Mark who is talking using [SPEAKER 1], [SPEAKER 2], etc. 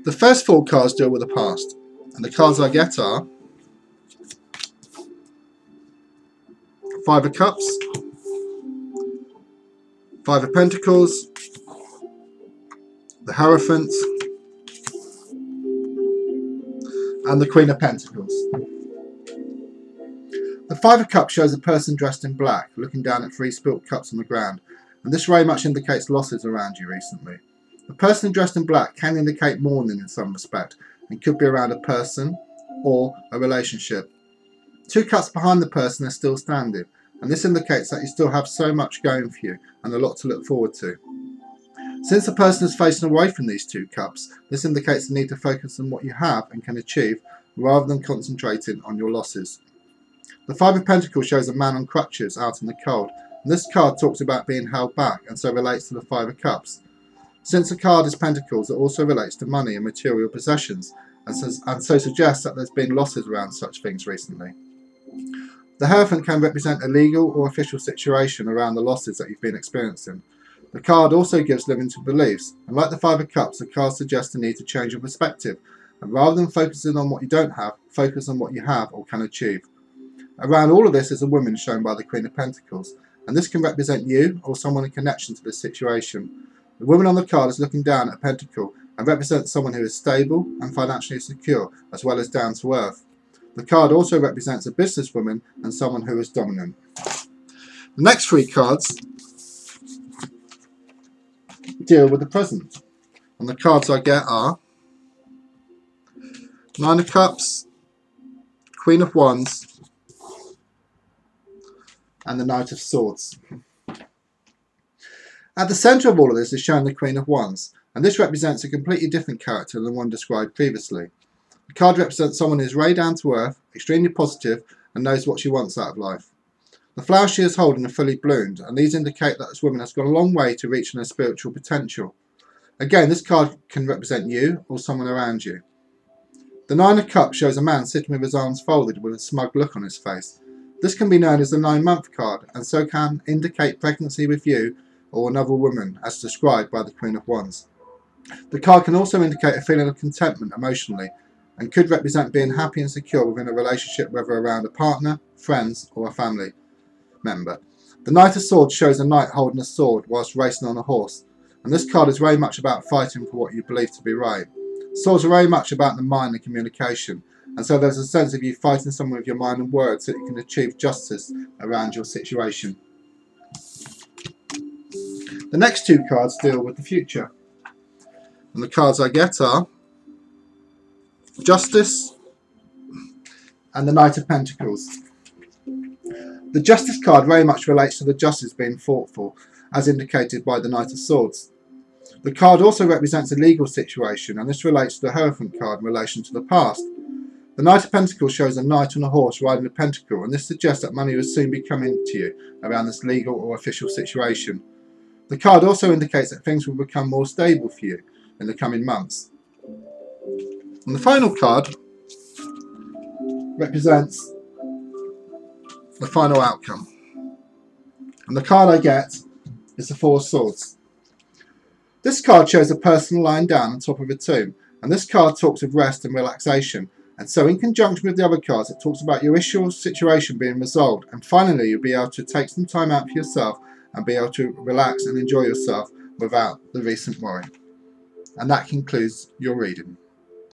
[SPEAKER 1] The first 4 cards deal with the past, and the cards I get are 5 of Cups, 5 of Pentacles, the Heirophant, and the Queen of Pentacles. The 5 of Cups shows a person dressed in black, looking down at 3 spilt cups on the ground, and this very much indicates losses around you recently. The person dressed in black can indicate mourning in some respect, and could be around a person or a relationship. 2 cups behind the person are still standing, and this indicates that you still have so much going for you and a lot to look forward to. Since the person is facing away from these 2 cups, this indicates the need to focus on what you have and can achieve rather than concentrating on your losses. The 5 of Pentacles shows a man on crutches out in the cold, and this card talks about being held back and so relates to the 5 of Cups. Since the card is Pentacles, it also relates to money and material possessions, and so suggests that there's been losses around such things recently. The Heirophant can represent a legal or official situation around the losses that you've been experiencing. The card also gives living to beliefs, and like the 5 of Cups, the card suggests the need to change your perspective, and rather than focusing on what you don't have, focus on what you have or can achieve. Around all of this is a woman shown by the Queen of Pentacles, and this can represent you or someone in connection to this situation. The woman on the card is looking down at a pentacle and represents someone who is stable and financially secure, as well as down to earth. The card also represents a businesswoman and someone who is dominant. The next 3 cards deal with the present, and the cards I get are 9 of Cups, Queen of Wands, and the Knight of Swords. At the centre of all of this is shown the Queen of Wands, and this represents a completely different character than the one described previously. The card represents someone who is very down to earth, extremely positive, and knows what she wants out of life. The flowers she is holding are fully bloomed, and these indicate that this woman has gone a long way to reaching her spiritual potential. Again, this card can represent you or someone around you. The 9 of Cups shows a man sitting with his arms folded with a smug look on his face. This can be known as the 9-month card, and so can indicate pregnancy with you or another woman, as described by the Queen of Wands. The card can also indicate a feeling of contentment emotionally, and could represent being happy and secure within a relationship, whether around a partner, friends, or a family member. The Knight of Swords shows a knight holding a sword whilst racing on a horse, and this card is very much about fighting for what you believe to be right. Swords are very much about the mind and communication, and so there's a sense of you fighting someone with your mind and words so that you can achieve justice around your situation. The next 2 cards deal with the future, and the cards I get are Justice and the Knight of Pentacles. The Justice card very much relates to the justice being fought for, as indicated by the Knight of Swords. The card also represents a legal situation, and this relates to the Heirophant card in relation to the past. The Knight of Pentacles shows a knight on a horse riding a pentacle, and this suggests that money will soon be coming to you around this legal or official situation. The card also indicates that things will become more stable for you in the coming months. And the final card represents the final outcome, and the card I get is the 4 of Swords. This card shows a person lying down on top of a tomb, and this card talks of rest and relaxation, and so in conjunction with the other cards it talks about your issue or situation being resolved, and finally you'll be able to take some time out for yourself and be able to relax and enjoy yourself without the recent worry. And that concludes your reading.